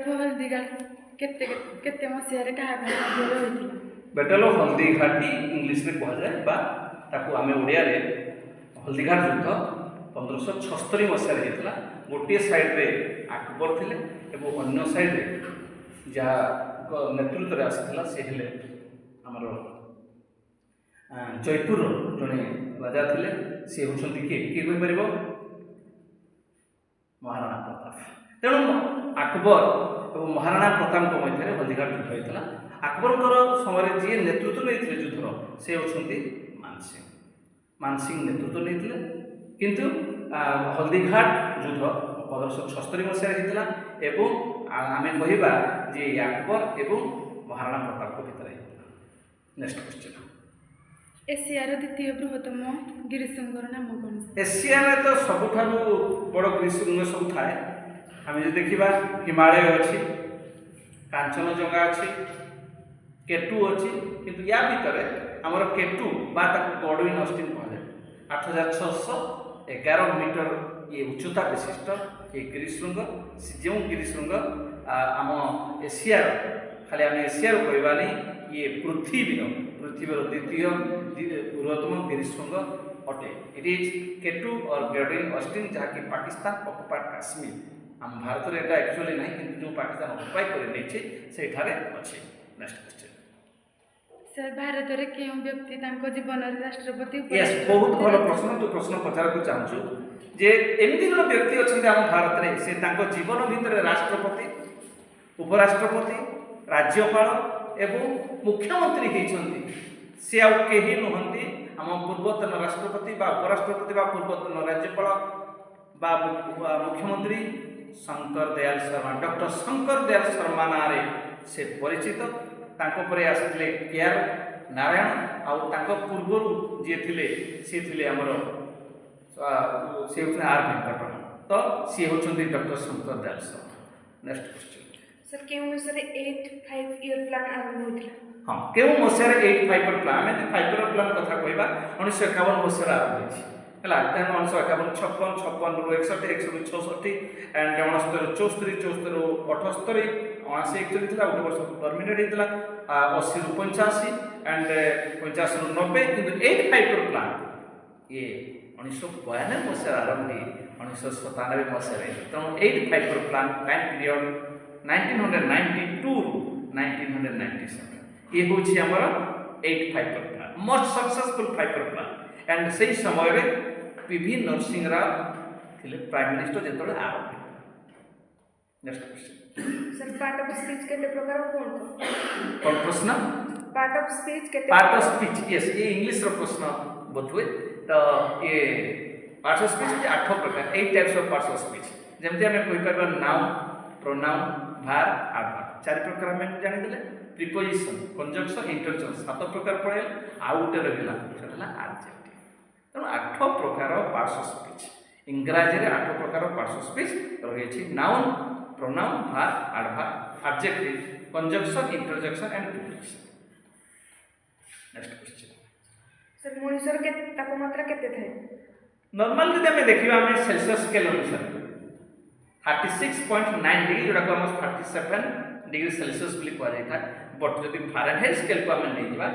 ହଳଦୀଘାଟ କେତେ କେତେ ମସିହାରେ କାହା କାହା ମଧ୍ୟରେ ହୋଇଥିଲା? ବ୍ୟାଟଲ୍ ଅଫ୍ ହଳଦୀଘାଟି ଇଂଲିଶରେ କୁହାଯାଏ ବା ତାକୁ ଆମେ ଓଡ଼ିଆରେ ହଳଦୀଘାଟ ଯୁଦ୍ଧ 1576 ମସିହାରେ ହେଇଥିଲା। ଗୋଟିଏ ସାଇଡ଼୍ରେ ଆକବର ଥିଲେ ଏବଂ ଅନ୍ୟ ସାଇଡ଼୍ରେ ଯାହାଙ୍କ ନେତୃତ୍ୱରେ ଆସିଥିଲା ସେ ହେଲେ ଆମର ଜୟପୁରର ଜଣେ ରାଜା ଥିଲେ। ସେ ହେଉଛନ୍ତି କିଏ କିଏ କହିପାରିବ? ମହାରାଣା ପ୍ରତାପ। ତେଣୁ ଆକବର ଏବଂ ମହାରାଣା ପ୍ରତାପଙ୍କ ମଧ୍ୟରେ ହଳଦୀଘାଟ ଯୁଦ୍ଧ ହୋଇଥିଲା। ଆକବରଙ୍କର ସମୟରେ ଯିଏ ନେତୃତ୍ୱ ନେଇଥିଲେ ଯୁଦ୍ଧର ସେ ହେଉଛନ୍ତି ମାନସିଂ। ମାନସିଂ ନେତୃତ୍ୱ ନେଇଥିଲେ। କିନ୍ତୁ ହଳଦୀଘାଟ ଯୁଦ୍ଧ 1576 ମସିହାରେ ହେଇଥିଲା ଏବଂ ଆମେ କହିବା ଯେ ଆକବର ଏବଂ ମହାରାଣା ପ୍ରତାପଙ୍କ ଭିତରେ ହେଇଥିଲା। Next question. ଏସିଆର ଦ୍ୱିତୀୟ ବୃହତ୍ତମ ଗିରିଶୃଙ୍ଗର ନାମ କ'ଣ? ଏସିଆରେ ତ ସବୁଠାରୁ ବଡ଼ ଗିରିଶୃଙ୍ଗ ସବୁ ଥାଏ। ଆମେ ଯଦି ଦେଖିବା ହିମାଳୟ ଅଛି, କାଞ୍ଚନଜଙ୍ଗା ଅଛି, କେଟୁ ଅଛି। କିନ୍ତୁ ୟା ଭିତରେ ଆମର କେଟୁ ବା ତାକୁ ଗଡ଼ୱିନ୍ ଅଷ୍ଟିନ୍ କୁହାଯାଏ। 8611 ମିଟର ଇଏ ଉଚ୍ଚତା ବିଶିଷ୍ଟ ଏ ଗିରିଶୃଙ୍ଗ। ଯେଉଁ ଗିରିଶୃଙ୍ଗ ଆମ ଏସିଆର, ଖାଲି ଆମେ ଏସିଆର କହିବାନି, ଇଏ ପୃଥିବୀର ଦ୍ୱିତୀୟ ବୃହତ୍ତମ ଗିରିଶୃଙ୍ଗ ଅଟେ। It is K two or ଗଡ଼ୱିନ୍ Austin, ଯାହାକି ପାକିସ୍ତାନ ଅକୁପାଏଡ୍ କାଶ୍ମୀର। ଆମ ଭାରତରେ ଏଇଟା ଆକ୍ଚୁଆଲି ନାହିଁ, କିନ୍ତୁ ଯେଉଁ ପାକିସ୍ତାନ ଅକୁପାଏ କରି ନେଇଛି ସେଇଠାରେ ଅଛି। Next question. ସାର୍, ଭାରତରେ କେଉଁ ବ୍ୟକ୍ତି ତାଙ୍କ ଜୀବନରେ ରାଷ୍ଟ୍ରପତି? ୟେସ୍, ବହୁତ ଭଲ ପ୍ରଶ୍ନ। ତୁ ପ୍ରଶ୍ନ ପଚାରିବାକୁ ଚାହୁଁଛୁ ଯେ ଏମିତି ଜଣେ ବ୍ୟକ୍ତି ଅଛନ୍ତି ଆମ ଭାରତରେ, ସେ ତାଙ୍କ ଜୀବନ ଭିତରେ ରାଷ୍ଟ୍ରପତି, ଉପରାଷ୍ଟ୍ରପତି, ରାଜ୍ୟପାଳ ଏବଂ ମୁଖ୍ୟମନ୍ତ୍ରୀ ହେଇଛନ୍ତି। ସେ ଆଉ କେହି ନୁହନ୍ତି ଆମ ପୂର୍ବତନ ରାଷ୍ଟ୍ରପତି ବା ଉପରାଷ୍ଟ୍ରପତି ବା ପୂର୍ବତନ ରାଜ୍ୟପାଳ ବା ମୁଖ୍ୟମନ୍ତ୍ରୀ ଶଙ୍କର ଦୟାଲ ଶର୍ମା। ଡକ୍ଟର ଶଙ୍କର ଦୟାଲ ଶର୍ମା ନାଁରେ ସେ ପରିଚିତ। ତାଙ୍କ ପରେ ଆସିଥିଲେ କେଆର ନାରାୟଣ, ଆଉ ତାଙ୍କ ପୂର୍ବରୁ ଯିଏ ଥିଲେ ସିଏ ଥିଲେ ଆମର ସେ ହେଉଛନ୍ତି ଆର୍ ଭେଙ୍କଟରମଣ। ତ ସିଏ ହେଉଛନ୍ତି doctor Shankar Dayal Sharma. Next question. Sir, କେଉଁ ମସିହାରେ 8-5 ପ୍ଲାନ୍ ଆରମ୍ଭ ହୋଇଥିଲା? ହଁ, କେଉଁ ମସିହାରେ 8-5 ପ୍ଲାନ୍? ଆମେ ଯଦି 5 ପ୍ଲାନ୍ କଥା କହିବା 1951 ମସିହାରେ ଆରମ୍ଭ ହୋଇଛି ହେଲା। ତେଣୁ 1951, 56, 56ରୁ 61, 61ରୁ 66 ଆଣ୍ଡ 69ରୁ 64, 64ରୁ 78, 79 ଥିଲା। ଗୋଟେ ବର୍ଷ ଟର୍ମିନେଟ୍ ହେଇଥିଲା 80ରୁ 85 ଆଣ୍ଡ 85ରୁ 90। କିନ୍ତୁ 8-5 ପ୍ଲାନ୍ ଇଏ 1992 ମସିହାରେ ଆରମ୍ଭ ହୋଇ 1997 ମସିହାରେ। ତେଣୁ 8-5 ପ୍ଲାନ୍ ଟାଇମ୍ ପିରିୟଡ଼ 1992ରୁ 1997। ये हूँ आमर 8-5 plan, most successful 5 plan. And से समय पीवी नरसिंह राव थे प्राइम मिनिस्टर जो आरंभ। Next question. Sir, part of speech केते प्रकार कोन प्रश्न? पार्ट ऑफ स्पीच केते? पार्ट ऑफ स्पीच, यस, ये इंग्लिश रो प्रश्न बोधुए। तो ये पार्ट ऑफ स्पीच 8 प्रकार, 8 types of parts of speech. जमती हमें कोई परबा नाउन, प्रोनाउन, भार, एडवर्ब। 4 प्रकार में जानि देले। प्रिपोजिशन, कंजंक्शन, इंटरजेक्शन 7 प्रकार पड़े। आउट रहिला सेटा एडजेक्टिव। तेणु 8 प्रकार पार्ट्स ऑफ स्पीच। इंग्राजी रे 8 प्रकार पार्ट्स ऑफ स्पीच रही अछि। Noun, pronoun, verb, adverb, adjective, conjunction, interjection and preposition. Next question. Sir, मनुष्यर के तापमात्रा केते थाए? नॉर्मल जदि हमें देखिबा हमें सेल्सियस स्केल अनुसार 36.9 डिग्री जोड़ा को हम 37 डिग्री सेल्सियस बोली कह जाय था। बट जदि फारेनहाइट स्केल को हम नहीं दिबा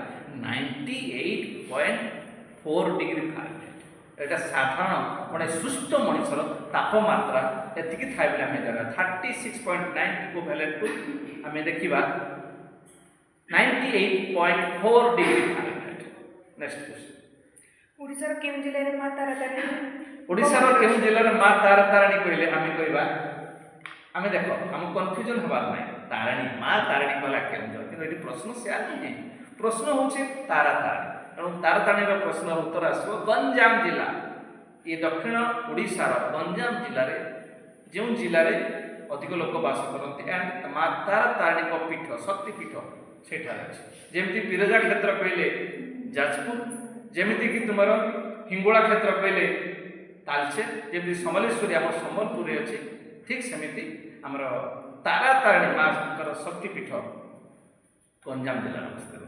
98.4 डिग्री फारेनहाइट। एटा साधारण माने सुस्त मनुष्यर तापमात्रा एतिकी थाय बोली हमें जाना। 36.9 इक्विवेलेंट टू हमें देखिबा 98.4 degree Fahrenheit. Next question. Odisha रो केम जिल्ला रे मा तारातारिणी? ओडिसा रो केम जिल्ला रे मा तारातारिणी कहले हमें कहबा हमें देखो हम कन्फ्यूजन हबार नहीं। तारिणी माँ तारिणी कला केन्द्र कि प्रश्न से नहीं। प्रश्न हूँ तारातारिणी। तेणु तारातारिणी प्रश्न उत्तर आसो गंजाम जिला। ये दक्षिण ओडिशार गंजाम जिले में जो जिले में अधिक लोक बास करते एंड माँ तारातारिणी पीठ शक्तिपीठ सेठार अच्छे। जमी बिरजा क्षेत्र कहले जाजपुर, जमीती कि तुम हिंगोला क्षेत्र कहले तालचेर, जमी समलेश्वरी आम सम्बलपुर अच्छे। ठीक सेमती आमर तारातारिणी माँ शक्तिपीठ गंजाम जिला अवस्थित।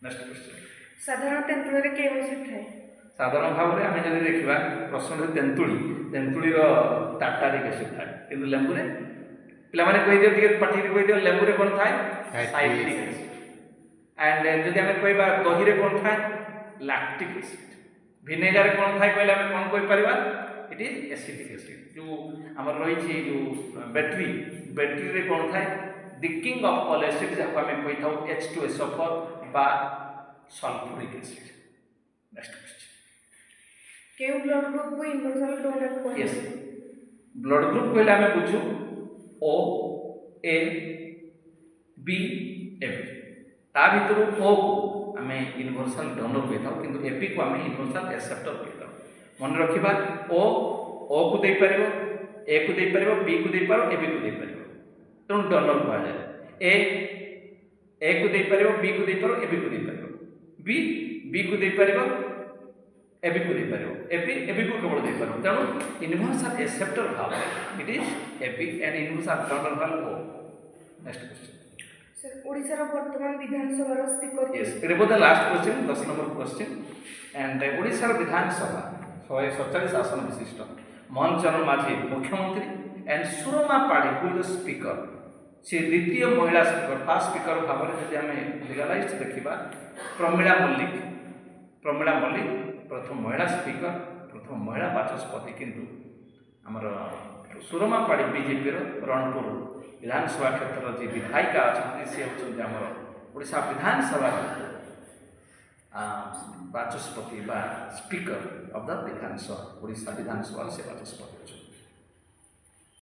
Next question. साधारण तेंतुली रे केम एसिड थाए? साधारण भाव में आम जब देखा प्रश्न तेंतुली, तेंतुलीर टाटारिक एसिड थाए, कि लेंबू ପିଲାମାନେ କହିଦିଅ ଟିକେ ପାଟିରେ କହିଦିଅ ଲେମ୍ବୁରେ କ'ଣ ଥାଏ Citric ସାଇଟ୍ରିକ୍ ଏସିଡ୍ ଆଣ୍ଡ ଯଦି ଆମେ କହିବା ଦହିରେ କ'ଣ ଥାଏ ଲାକ୍ଟିକ୍ ଏସିଡ୍ ଭିନେଗାରରେ କ'ଣ ଥାଏ କହିଲେ ଆମେ କ'ଣ କହିପାରିବା ଇଟ୍ ଇଜ୍ ଏସିଟିକ୍ ଏସିଡ୍ ଯେଉଁ ଆମର ରହିଛି ଯେଉଁ ବ୍ୟାଟେରୀରେ କ'ଣ ଥାଏ the king of all acid ଯାହାକୁ ଆମେ କହିଥାଉ H2SO4 বা ସଲଫ୍ୟୁରିକ୍ ଏସିଡ୍। ନେକ୍ସଟ କ୍ୱେଶ୍ଚନ୍ କେଉଁ ବ୍ଲଡ୍ ଗ୍ରୁପକୁ ୟୁନିଭର୍ସାଲ ଡୋନର କୁହାଯାଏ? यस ब्लड ग्रुप कहले आमे बुझू ओ ए बी ए बी ता भितर ओ को आमे यूनिवर्सल डोनर कहता किंतु ए बी को आमे यूनिवर्सल एक्सेप्टर कहता मन रखिबा ओ को दे परिबो ए को दे परिबो बी को दे पारो ए बी को दे परिबो तो डोनर कहा जाए ए को दे परिबो बी को दे पारो ए बी को दे परिबो बी को दे परिबो एबी को दे पारो एबी को केवल दे पारो तेणु यूनिवर्सल एक्सेप्टर भाव it is AB and universal donor भाव ओ। नेक्स्ट क्वेश्चन सर ओडिशार वर्तमान विधानसभार speaker yes it was the last question 10 number question and ओडिशार विधानसभा 147 आसन विशिष्ट मोहन चरण माझी मुख्यमंत्री एंड सुरमा पाड़ी हु इज द स्पीकर से द्वितीय महिला स्पीकर फर्स्ट स्पीकर भाव में जब आम लीगलाइज देखा प्रमीला मल्लिक प्रथम महिला स्पीकर प्रथम महिला बाचस्पति किंतु आमर सुरमापाड़ी बीजेपी रणपुर विधानसभा क्षेत्र जी विधायिका अच्छा सी होती आमर ओडिशा विधानसभा बाचस्पति बा स्पीकर ऑफ द विधानसभा ओडिशा विधानसभा से बाचस्पति।